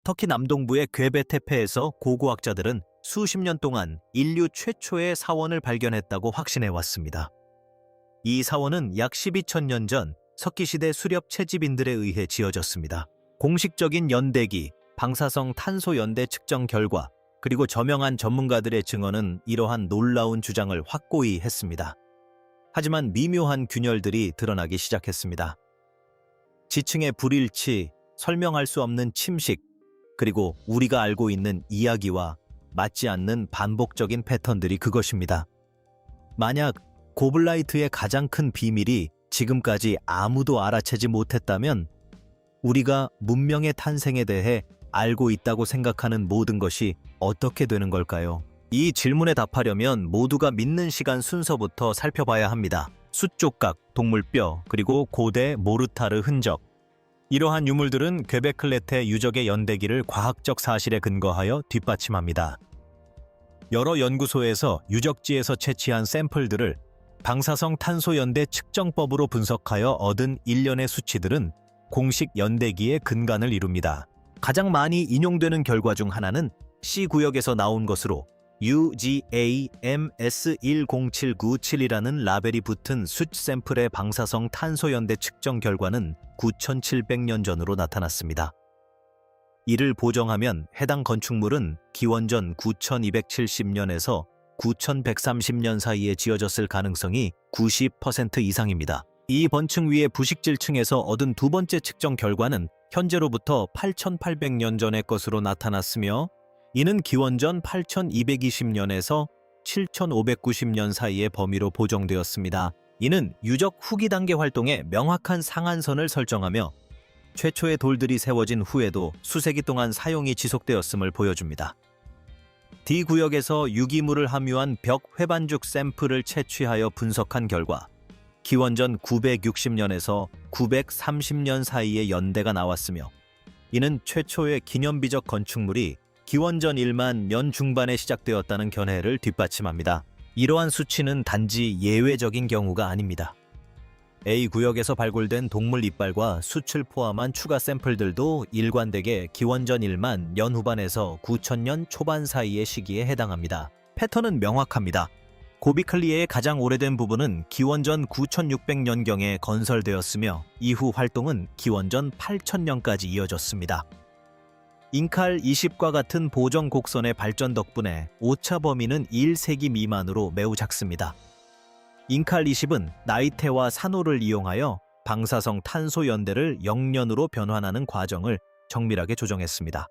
터키 남동부의 괴베테페에서 고고학자들은 수십 년 동안 인류 최초의 사원을 발견했다고 확신해 왔습니다. 이 사원은 약 12,000년 전 석기시대 수렵 채집인들에 의해 지어졌습니다. 공식적인 연대기, 방사성 탄소 연대 측정 결과, 그리고 저명한 전문가들의 증언은 이러한 놀라운 주장을 확고히 했습니다. 하지만 미묘한 균열들이 드러나기 시작했습니다. 지층의 불일치, 설명할 수 없는 침식, 그리고 우리가 알고 있는 이야기와 맞지 않는 반복적인 패턴들이 그것입니다. 만약 고블라이트의 가장 큰 비밀이 지금까지 아무도 알아채지 못했다면 우리가 문명의 탄생에 대해 알고 있다고 생각하는 모든 것이 어떻게 되는 걸까요? 이 질문에 답하려면 모두가 믿는 시간 순서부터 살펴봐야 합니다. 숫조각, 동물뼈, 그리고 고대 모르타르 흔적. 이러한 유물들은 괴베클레테 유적의 연대기를 과학적 사실에 근거하여 뒷받침합니다. 여러 연구소에서 유적지에서 채취한 샘플들을 방사성 탄소 연대 측정법으로 분석하여 얻은 일련의 수치들은 공식 연대기의 근간을 이룹니다. 가장 많이 인용되는 결과 중 하나는 C구역에서 나온 것으로 UGA-MS107997이라는 라벨이 붙은 숫 샘플의 방사성 탄소 연대 측정 결과는 9,700년 전으로 나타났습니다. 이를 보정하면 해당 건축물은 기원전 9,270년에서 9,130년 사이에 지어졌을 가능성이 90% 이상입니다. 이 번층 위의 부식질층에서 얻은 두 번째 측정 결과는 현재로부터 8,800년 전의 것으로 나타났으며 이는 기원전 8,220년에서 7,590년 사이의 범위로 보정되었습니다. 이는 유적 후기 단계 활동에 명확한 상한선을 설정하며 최초의 돌들이 세워진 후에도 수세기 동안 사용이 지속되었음을 보여줍니다. D구역에서 유기물을 함유한 벽 회반죽 샘플을 채취하여 분석한 결과 기원전 960년에서 930년 사이의 연대가 나왔으며 이는 최초의 기념비적 건축물이 기원전 1만 년 중반에 시작되었다는 견해를 뒷받침합니다. 이러한 수치는 단지 예외적인 경우가 아닙니다. A구역에서 발굴된 동물 이빨과 수출 포함한 추가 샘플들도 일관되게 기원전 1만 년 후반에서 9,000년 초반 사이의 시기에 해당합니다. 패턴은 명확합니다. 고비클리에의 가장 오래된 부분은 기원전 9,600년경에 건설되었으며 이후 활동은 기원전 8,000년까지 이어졌습니다. 잉칼 20과 같은 보정 곡선의 발전 덕분에 오차 범위는 1세기 미만으로 매우 작습니다. 잉칼 20은 나이테와 산호를 이용하여 방사성 탄소 연대를 영년으로 변환하는 과정을 정밀하게 조정했습니다.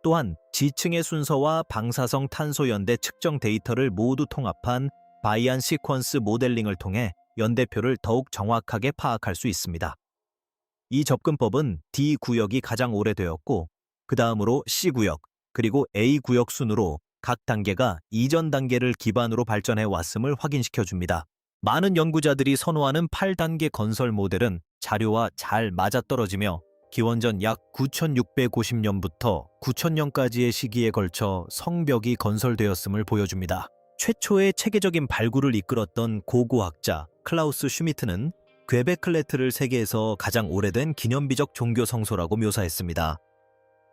또한 지층의 순서와 방사성 탄소 연대 측정 데이터를 모두 통합한 바이안 시퀀스 모델링을 통해 연대표를 더욱 정확하게 파악할 수 있습니다. 이 접근법은 D구역이 가장 오래되었고 그 다음으로 C구역, 그리고 A구역 순으로 각 단계가 이전 단계를 기반으로 발전해 왔음을 확인시켜줍니다. 많은 연구자들이 선호하는 8단계 건설 모델은 자료와 잘 맞아떨어지며 기원전 약 9,650년부터 9,000년까지의 시기에 걸쳐 성벽이 건설되었음을 보여줍니다. 최초의 체계적인 발굴을 이끌었던 고고학자 클라우스 슈미트는 괴베클레트를 세계에서 가장 오래된 기념비적 종교 성소라고 묘사했습니다.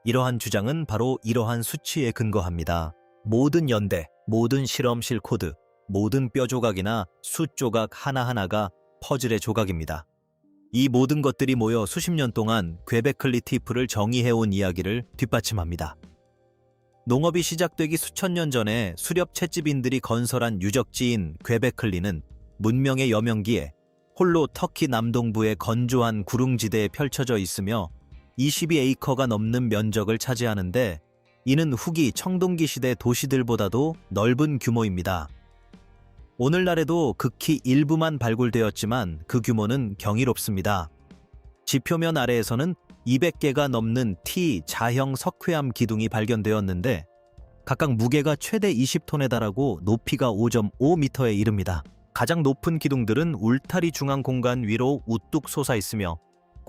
이러한 주장은 바로 이러한 수치에 근거합니다. 모든 연대, 모든 실험실 코드, 모든 뼈 조각이나 숫 조각 하나하나가 퍼즐의 조각입니다. 이 모든 것들이 모여 수십 년 동안 괴베클리 티프를 정의해온 이야기를 뒷받침합니다. 농업이 시작되기 수천 년 전에 수렵 채집인들이 건설한 유적지인 괴베클리는 문명의 여명기에 홀로 터키 남동부의 건조한 구릉지대에 펼쳐져 있으며 22에이커가 넘는 면적을 차지하는데 이는 후기 청동기 시대 도시들보다도 넓은 규모입니다. 오늘날에도 극히 일부만 발굴되었지만 그 규모는 경이롭습니다. 지표면 아래에서는 200개가 넘는 T 자형 석회암 기둥이 발견되었는데 각각 무게가 최대 20톤에 달하고 높이가 5.5m에 이릅니다. 가장 높은 기둥들은 울타리 중앙 공간 위로 우뚝 솟아 있으며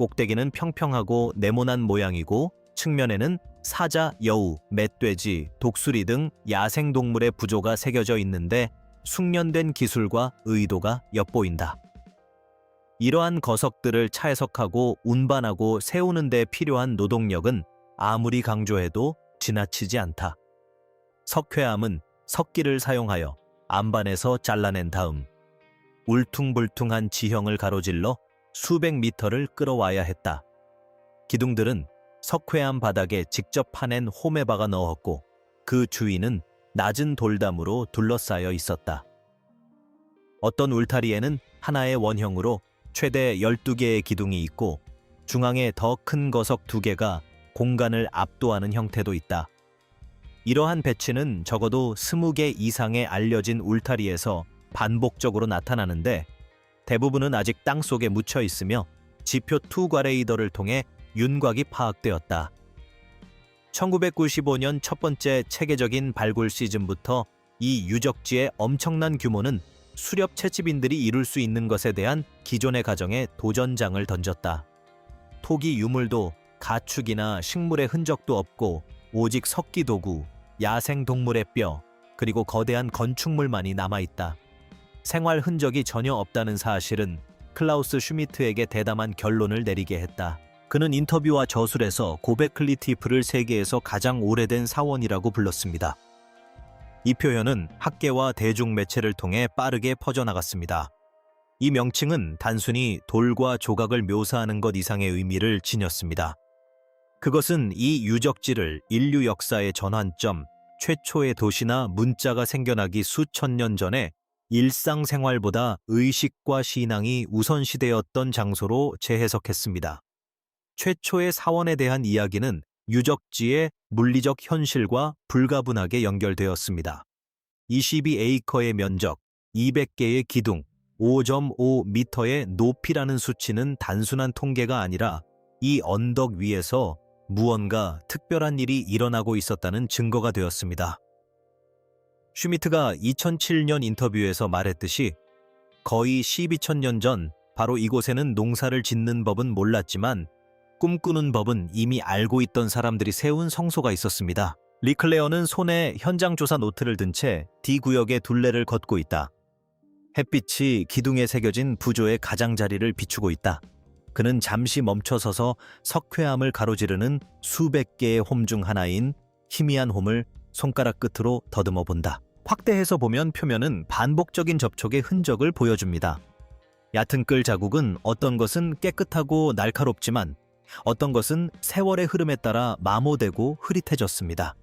꼭대기는 평평하고 네모난 모양이고 측면에는 사자, 여우, 멧돼지, 독수리 등 야생동물의 부조가 새겨져 있는데 숙련된 기술과 의도가 엿보인다. 이러한 거석들을 차해석하고 운반하고 세우는 데 필요한 노동력은 아무리 강조해도 지나치지 않다. 석회암은 석기를 사용하여 안반에서 잘라낸 다음 울퉁불퉁한 지형을 가로질러 수백 미터를 끌어와야 했다. 기둥들은 석회암 바닥에 직접 파낸 홈에 박아 넣었고 그 주위는 낮은 돌담으로 둘러싸여 있었다. 어떤 울타리에는 하나의 원형으로 최대 12개의 기둥이 있고 중앙에 더 큰 거석 2개가 공간을 압도하는 형태도 있다. 이러한 배치는 적어도 20개 이상의 알려진 울타리에서 반복적으로 나타나는데 대부분은 아직 땅속에 묻혀 있으며 지표2 과레이더를 통해 윤곽이 파악되었다. 1995년 첫 번째 체계적인 발굴 시즌부터 이 유적지의 엄청난 규모는 수렵 채집인들이 이룰 수 있는 것에 대한 기존의 가정에 도전장을 던졌다. 토기 유물도 가축이나 식물의 흔적도 없고 오직 석기 도구, 야생 동물의 뼈, 그리고 거대한 건축물만이 남아있다. 생활 흔적이 전혀 없다는 사실은 클라우스 슈미트에게 대담한 결론을 내리게 했다. 그는 인터뷰와 저술에서 고베클리 티프를 세계에서 가장 오래된 사원이라고 불렀습니다. 이 표현은 학계와 대중매체를 통해 빠르게 퍼져나갔습니다. 이 명칭은 단순히 돌과 조각을 묘사하는 것 이상의 의미를 지녔습니다. 그것은 이 유적지를 인류 역사의 전환점, 최초의 도시나 문자가 생겨나기 수천 년 전에 일상생활보다 의식과 신앙이 우선시되었던 장소로 재해석했습니다. 최초의 사원에 대한 이야기는 유적지의 물리적 현실과 불가분하게 연결되었습니다. 22에이커의 면적, 200개의 기둥, 5.5m의 높이라는 수치는 단순한 통계가 아니라 이 언덕 위에서 무언가 특별한 일이 일어나고 있었다는 증거가 되었습니다. 슈미트가 2007년 인터뷰에서 말했듯이 거의 12,000년 전 바로 이곳에는 농사를 짓는 법은 몰랐지만 꿈꾸는 법은 이미 알고 있던 사람들이 세운 성소가 있었습니다. 리클레어는 손에 현장 조사 노트를 든 채 D구역의 둘레를 걷고 있다. 햇빛이 기둥에 새겨진 부조의 가장자리를 비추고 있다. 그는 잠시 멈춰서서 석회암을 가로지르는 수백 개의 홈 중 하나인 희미한 홈을 손가락 끝으로 더듬어 본다. 확대해서 보면 표면은 반복적인 접촉의 흔적을 보여줍니다. 얕은 끌 자국은 어떤 것은 깨끗하고 날카롭지만 어떤 것은 세월의 흐름에 따라 마모되고 흐릿해졌습니다.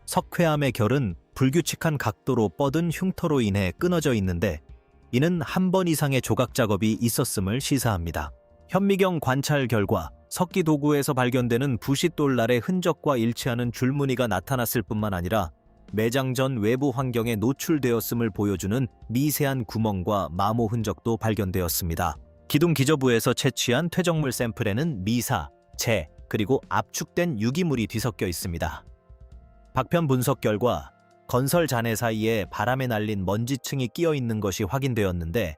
석회암의 결은 불규칙한 각도로 뻗은 흉터로 인해 끊어져 있는데 이는 한 번 이상의 조각 작업이 있었음을 시사합니다. 현미경 관찰 결과 석기 도구에서 발견되는 부싯돌날의 흔적과 일치하는 줄무늬가 나타났을 뿐만 아니라 매장 전 외부 환경에 노출되었음을 보여주는 미세한 구멍과 마모 흔적도 발견되었습니다. 기둥 기저부에서 채취한 퇴적물 샘플에는 미사, 재, 그리고 압축된 유기물이 뒤섞여 있습니다. 박편 분석 결과 건설 잔해 사이에 바람에 날린 먼지층이 끼어 있는 것이 확인되었는데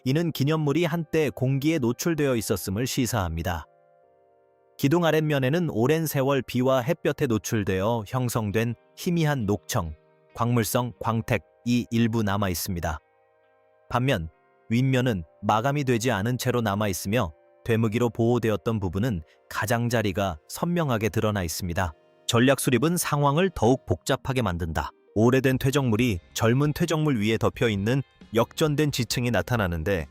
이는 기념물이 한때 공기에 노출되어 있었음을 시사합니다. 기둥 아랫면에는 오랜 세월 비와 햇볕에 노출되어 형성된 희미한 녹청, 광물성 광택이 일부 남아 있습니다. 반면 윗면은 마감이 되지 않은 채로 남아 있으며 되무기로 보호되었던 부분은 가장자리가 선명하게 드러나 있습니다. 전략 수립은 상황을 더욱 복잡하게 만든다. 오래된 퇴적물이 젊은 퇴적물 위에 덮여 있는 역전된 지층이 나타나는데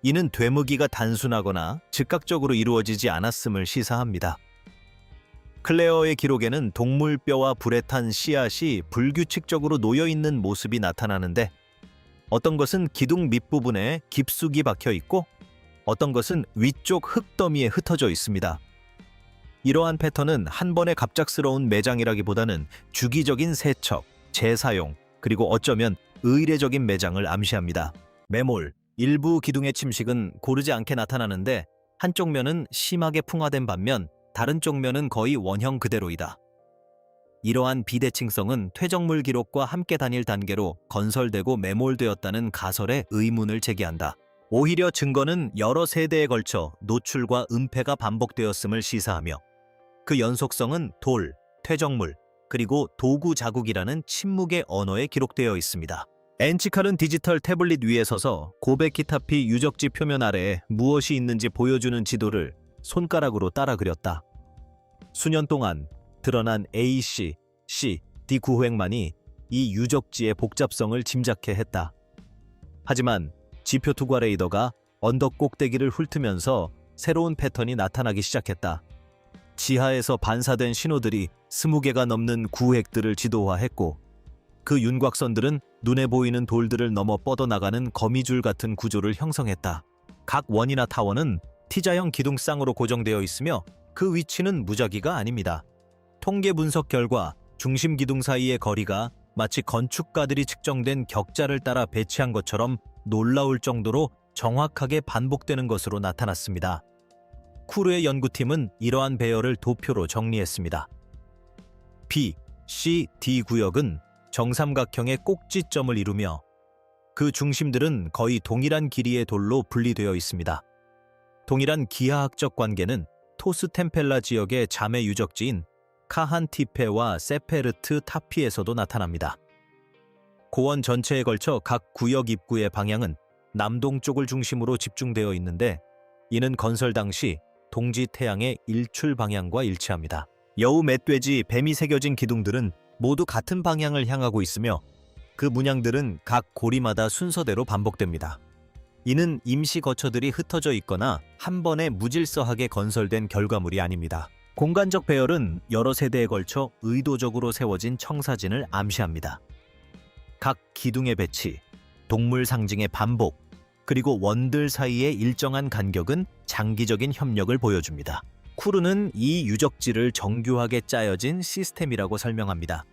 이는 되무기가 단순하거나 즉각적으로 이루어지지 않았음을 시사합니다. 클레어의 기록에는 동물뼈와 불에 탄 씨앗이 불규칙적으로 놓여있는 모습이 나타나는데 어떤 것은 기둥 밑부분에 깊숙이 박혀 있고 어떤 것은 위쪽 흙더미에 흩어져 있습니다. 이러한 패턴은 한 번의 갑작스러운 매장이라기보다는 주기적인 세척, 재사용, 그리고 어쩌면 의례적인 매장을 암시합니다. 매몰, 일부 기둥의 침식은 고르지 않게 나타나는데 한쪽 면은 심하게 풍화된 반면 다른 쪽 면은 거의 원형 그대로이다. 이러한 비대칭성은 퇴적물 기록과 함께 다닐 단계로 건설되고 매몰되었다는 가설에 의문을 제기한다. 오히려 증거는 여러 세대에 걸쳐 노출과 은폐가 반복되었음을 시사하며 그 연속성은 돌, 퇴적물, 그리고 도구 자국이라는 침묵의 언어에 기록되어 있습니다. 엔치칼은 디지털 태블릿 위에 서서 고베키타피 유적지 표면 아래에 무엇이 있는지 보여주는 지도를 손가락으로 따라 그렸다. 수년 동안 드러난 AC, C, D 구획만이 이 유적지의 복잡성을 짐작해 했다. 하지만 지표 투과 레이더가 언덕 꼭대기를 훑으면서 새로운 패턴이 나타나기 시작했다. 지하에서 반사된 신호들이 20개가 넘는 구획들을 지도화했고, 그 윤곽선들은 눈에 보이는 돌들을 넘어 뻗어나가는 거미줄 같은 구조를 형성했다. 각 원이나 타워는 T자형 기둥쌍으로 고정되어 있으며 그 위치는 무작위가 아닙니다. 통계 분석 결과 중심 기둥 사이의 거리가 마치 건축가들이 측정된 격자를 따라 배치한 것처럼 놀라울 정도로 정확하게 반복되는 것으로 나타났습니다. 쿠르의 연구팀은 이러한 배열을 도표로 정리했습니다. B, C, D 구역은 정삼각형의 꼭지점을 이루며 그 중심들은 거의 동일한 길이의 돌로 분리되어 있습니다. 동일한 기하학적 관계는 토스 템펠라 지역의 자매 유적지인 카한티페와 세페르트 타피에서도 나타납니다. 고원 전체에 걸쳐 각 구역 입구의 방향은 남동쪽을 중심으로 집중되어 있는데, 이는 건설 당시 동지 태양의 일출 방향과 일치합니다. 여우, 멧돼지, 뱀이 새겨진 기둥들은 모두 같은 방향을 향하고 있으며 그 문양들은 각 고리마다 순서대로 반복됩니다. 이는 임시 거처들이 흩어져 있거나 한 번에 무질서하게 건설된 결과물이 아닙니다. 공간적 배열은 여러 세대에 걸쳐 의도적으로 세워진 청사진을 암시합니다. 각 기둥의 배치, 동물 상징의 반복, 그리고 원들 사이의 일정한 간격은 장기적인 협력을 보여줍니다. 쿠르는 이 유적지를 정교하게 짜여진 시스템이라고 설명합니다.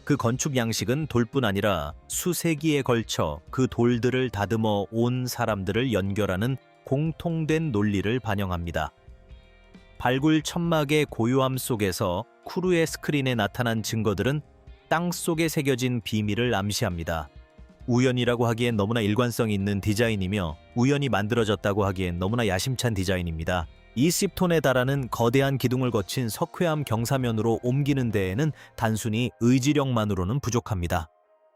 그 건축 양식은 돌뿐 아니라 수세기에 걸쳐 그 돌들을 다듬어 온 사람들을 연결하는 공통된 논리를 반영합니다. 발굴 천막의 고요함 속에서 쿠르의 스크린에 나타난 증거들은 땅 속에 새겨진 비밀을 암시합니다. 우연이라고 하기엔 너무나 일관성 있는 디자인이며 우연히 만들어졌다고 하기엔 너무나 야심찬 디자인입니다. 20톤에 달하는 거대한 기둥을 거친 석회암 경사면으로 옮기는 데에는 단순히 의지력만으로는 부족합니다.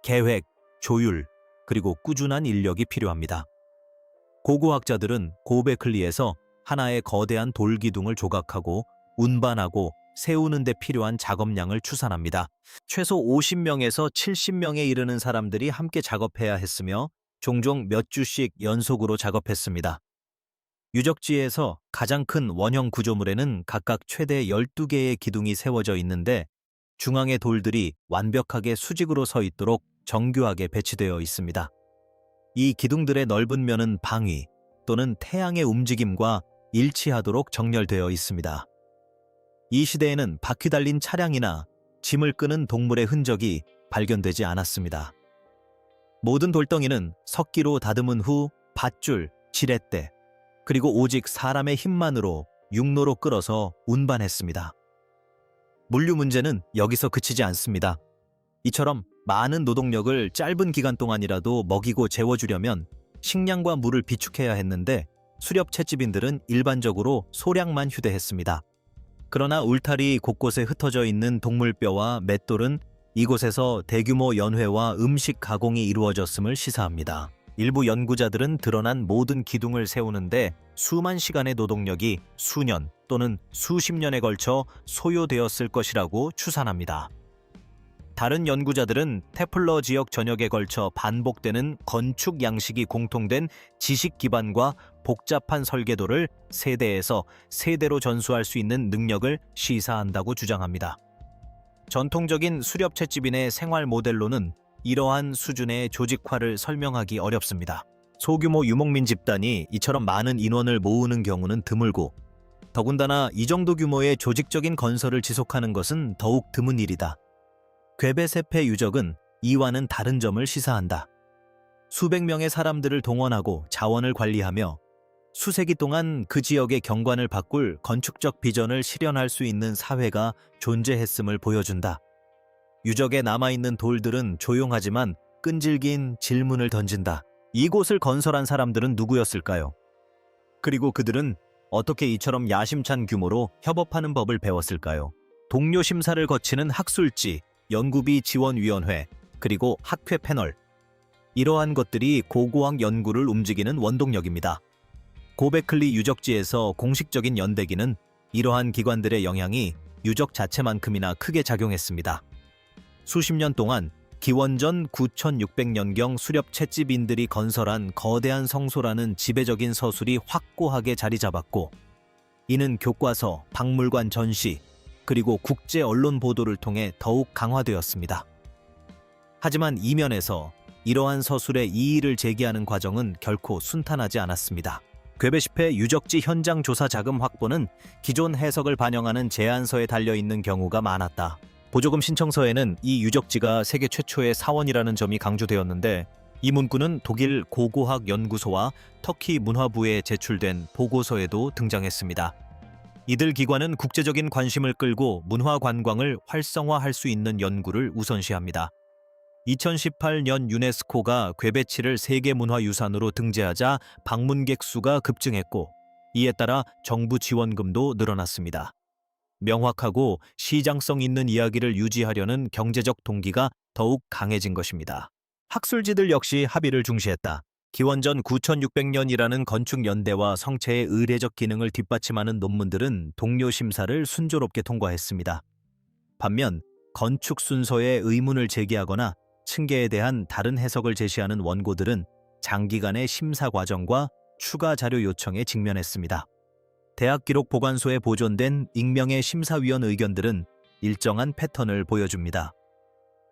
계획, 조율, 그리고 꾸준한 인력이 필요합니다. 고고학자들은 고베클리에서 하나의 거대한 돌기둥을 조각하고 운반하고 세우는 데 필요한 작업량을 추산합니다. 최소 50명에서 70명에 이르는 사람들이 함께 작업해야 했으며 종종 몇 주씩 연속으로 작업했습니다. 유적지에서 가장 큰 원형 구조물에는 각각 최대 12개의 기둥이 세워져 있는데, 중앙의 돌들이 완벽하게 수직으로 서 있도록 정교하게 배치되어 있습니다. 이 기둥들의 넓은 면은 방위 또는 태양의 움직임과 일치하도록 정렬되어 있습니다. 이 시대에는 바퀴 달린 차량이나 짐을 끄는 동물의 흔적이 발견되지 않았습니다. 모든 돌덩이는 석기로 다듬은 후 밧줄, 지렛대, 그리고 오직 사람의 힘만으로 육로로 끌어서 운반했습니다. 물류 문제는 여기서 그치지 않습니다. 이처럼 많은 노동력을 짧은 기간 동안이라도 먹이고 재워주려면 식량과 물을 비축해야 했는데, 수렵 채집인들은 일반적으로 소량만 휴대했습니다. 그러나 울타리 곳곳에 흩어져 있는 동물뼈와 맷돌은 이곳에서 대규모 연회와 음식 가공이 이루어졌음을 시사합니다. 일부 연구자들은 드러난 모든 기둥을 세우는데 수만 시간의 노동력이 수년 또는 수십 년에 걸쳐 소요되었을 것이라고 추산합니다. 다른 연구자들은 테플러 지역 전역에 걸쳐 반복되는 건축 양식이 공통된 지식 기반과 복잡한 설계도를 세대에서 세대로 전수할 수 있는 능력을 시사한다고 주장합니다. 전통적인 수렵 채집인의 생활 모델로는 이러한 수준의 조직화를 설명하기 어렵습니다. 소규모 유목민 집단이 이처럼 많은 인원을 모으는 경우는 드물고, 더군다나 이 정도 규모의 조직적인 건설을 지속하는 것은 더욱 드문 일이다. 괴베세페 유적은 이와는 다른 점을 시사한다. 수백 명의 사람들을 동원하고 자원을 관리하며 수세기 동안 그 지역의 경관을 바꿀 건축적 비전을 실현할 수 있는 사회가 존재했음을 보여준다. 유적에 남아있는 돌들은 조용하지만 끈질긴 질문을 던진다. 이곳을 건설한 사람들은 누구였을까요? 그리고 그들은 어떻게 이처럼 야심찬 규모로 협업하는 법을 배웠을까요? 동료 심사를 거치는 학술지, 연구비 지원위원회, 그리고 학회 패널. 이러한 것들이 고고학 연구를 움직이는 원동력입니다. 고베클리 유적지에서 공식적인 연대기는 이러한 기관들의 영향이 유적 자체만큼이나 크게 작용했습니다. 수십 년 동안 기원전 9600년경 수렵 채집인들이 건설한 거대한 성소라는 지배적인 서술이 확고하게 자리 잡았고, 이는 교과서, 박물관 전시, 그리고 국제 언론 보도를 통해 더욱 강화되었습니다. 하지만 이면에서 이러한 서술의 이의를 제기하는 과정은 결코 순탄하지 않았습니다. 궤배시패 유적지 현장 조사 자금 확보는 기존 해석을 반영하는 제안서에 달려있는 경우가 많았다. 보조금 신청서에는 이 유적지가 세계 최초의 사원이라는 점이 강조되었는데, 이 문구는 독일 고고학 연구소와 터키 문화부에 제출된 보고서에도 등장했습니다. 이들 기관은 국제적인 관심을 끌고 문화 관광을 활성화할 수 있는 연구를 우선시합니다. 2018년 유네스코가 궤배치를 세계문화유산으로 등재하자 방문객 수가 급증했고, 이에 따라 정부 지원금도 늘어났습니다. 명확하고 시장성 있는 이야기를 유지하려는 경제적 동기가 더욱 강해진 것입니다. 학술지들 역시 합의를 중시했다. 기원전 9600년이라는 건축 연대와 성체의 의례적 기능을 뒷받침하는 논문들은 동료 심사를 순조롭게 통과했습니다. 반면 건축 순서에 의문을 제기하거나 층계에 대한 다른 해석을 제시하는 원고들은 장기간의 심사 과정과 추가 자료 요청에 직면했습니다. 대학기록보관소에 보존된 익명의 심사위원 의견들은 일정한 패턴을 보여줍니다.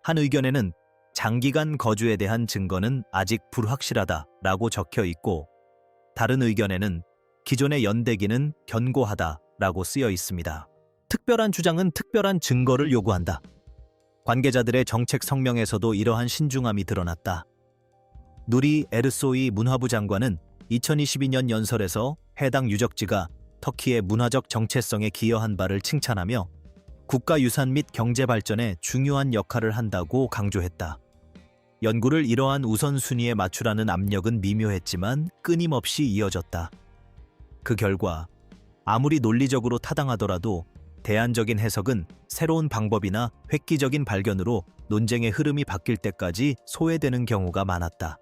한 의견에는 장기간 거주에 대한 증거는 아직 불확실하다라고 적혀 있고, 다른 의견에는 기존의 연대기는 견고하다라고 쓰여 있습니다. 특별한 주장은 특별한 증거를 요구한다. 관계자들의 정책 성명에서도 이러한 신중함이 드러났다. 누리 에르소이 문화부 장관은 2022년 연설에서 해당 유적지가 터키의 문화적 정체성에 기여한 바를 칭찬하며 국가유산 및 경제발전에 중요한 역할을 한다고 강조했다. 연구를 이러한 우선순위에 맞추라는 압력은 미묘했지만 끊임없이 이어졌다. 그 결과 아무리 논리적으로 타당하더라도 대안적인 해석은 새로운 방법이나 획기적인 발견으로 논쟁의 흐름이 바뀔 때까지 소외되는 경우가 많았다.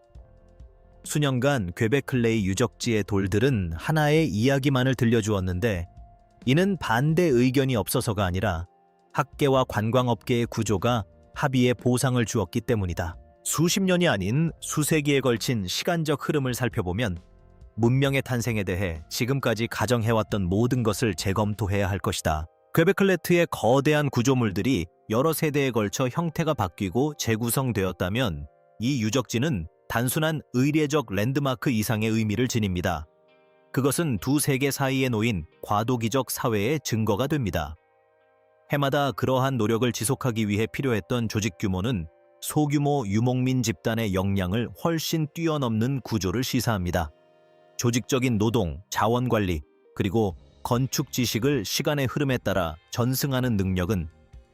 수년간 궤베클레이 유적지의 돌들은 하나의 이야기만을 들려주었는데, 이는 반대 의견이 없어서가 아니라 학계와 관광업계의 구조가 합의에 보상을 주었기 때문이다. 수십 년이 아닌 수세기에 걸친 시간적 흐름을 살펴보면 문명의 탄생에 대해 지금까지 가정해왔던 모든 것을 재검토해야 할 것이다. 궤베클레트의 거대한 구조물들이 여러 세대에 걸쳐 형태가 바뀌고 재구성되었다면 이 유적지는 단순한 의례적 랜드마크 이상의 의미를 지닙니다. 그것은 두 세계 사이에 놓인 과도기적 사회의 증거가 됩니다. 해마다 그러한 노력을 지속하기 위해 필요했던 조직 규모는 소규모 유목민 집단의 역량을 훨씬 뛰어넘는 구조를 시사합니다. 조직적인 노동, 자원관리, 그리고 건축 지식을 시간의 흐름에 따라 전승하는 능력은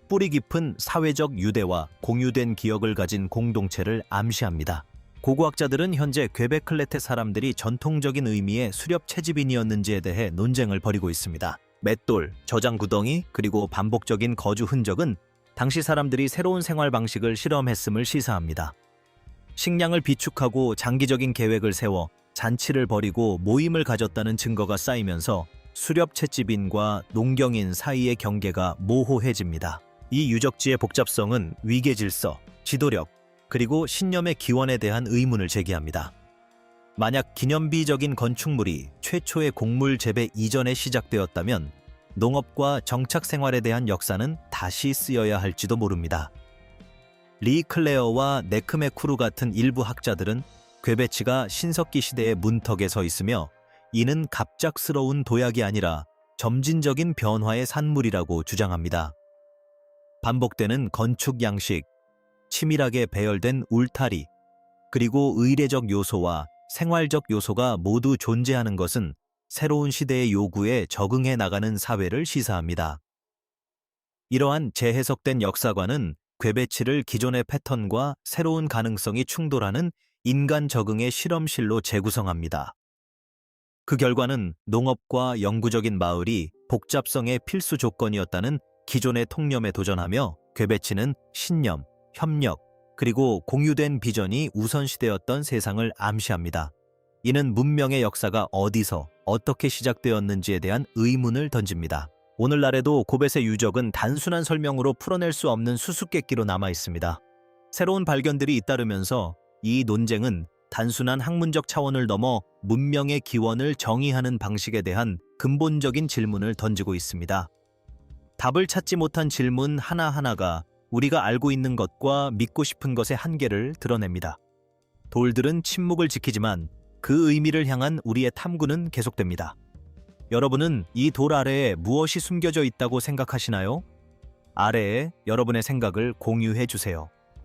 뿌리 깊은 사회적 유대와 공유된 기억을 가진 공동체를 암시합니다. 고고학자들은 현재 궤베클레트 사람들이 전통적인 의미의 수렵 채집인이었는지에 대해 논쟁을 벌이고 있습니다. 맷돌, 저장 구덩이, 그리고 반복적인 거주 흔적은 당시 사람들이 새로운 생활 방식을 실험했음을 시사합니다. 식량을 비축하고 장기적인 계획을 세워 잔치를 벌이고 모임을 가졌다는 증거가 쌓이면서 수렵 채집인과 농경인 사이의 경계가 모호해집니다. 이 유적지의 복잡성은 위계 질서, 지도력, 그리고 신념의 기원에 대한 의문을 제기합니다. 만약 기념비적인 건축물이 최초의 곡물 재배 이전에 시작되었다면 농업과 정착 생활에 대한 역사는 다시 쓰여야 할지도 모릅니다. 리 클레어와 네크메쿠르 같은 일부 학자들은 궤배치가 신석기 시대의 문턱에 서 있으며 이는 갑작스러운 도약이 아니라 점진적인 변화의 산물이라고 주장합니다. 반복되는 건축 양식, 치밀하게 배열된 울타리, 그리고 의례적 요소와 생활적 요소가 모두 존재하는 것은 새로운 시대의 요구에 적응해 나가는 사회를 시사합니다. 이러한 재해석된 역사관은 궤배치를 기존의 패턴과 새로운 가능성이 충돌하는 인간 적응의 실험실로 재구성합니다. 그 결과는 농업과 영구적인 마을이 복잡성의 필수 조건이었다는 기존의 통념에 도전하며 궤배치는 신념, 협력, 그리고 공유된 비전이 우선시되었던 세상을 암시합니다. 이는 문명의 역사가 어디서 어떻게 시작되었는지에 대한 의문을 던집니다. 오늘날에도 고벳의 유적은 단순한 설명으로 풀어낼 수 없는 수수께끼로 남아 있습니다. 새로운 발견들이 잇따르면서 이 논쟁은 단순한 학문적 차원을 넘어 문명의 기원을 정의하는 방식에 대한 근본적인 질문을 던지고 있습니다. 답을 찾지 못한 질문 하나하나가 우리가 알고 있는 것과 믿고 싶은 것의 한계를 드러냅니다. 돌들은 침묵을 지키지만 그 의미를 향한 우리의 탐구는 계속됩니다. 여러분은 이 돌 아래에 무엇이 숨겨져 있다고 생각하시나요? 아래에 여러분의 생각을 공유해 주세요.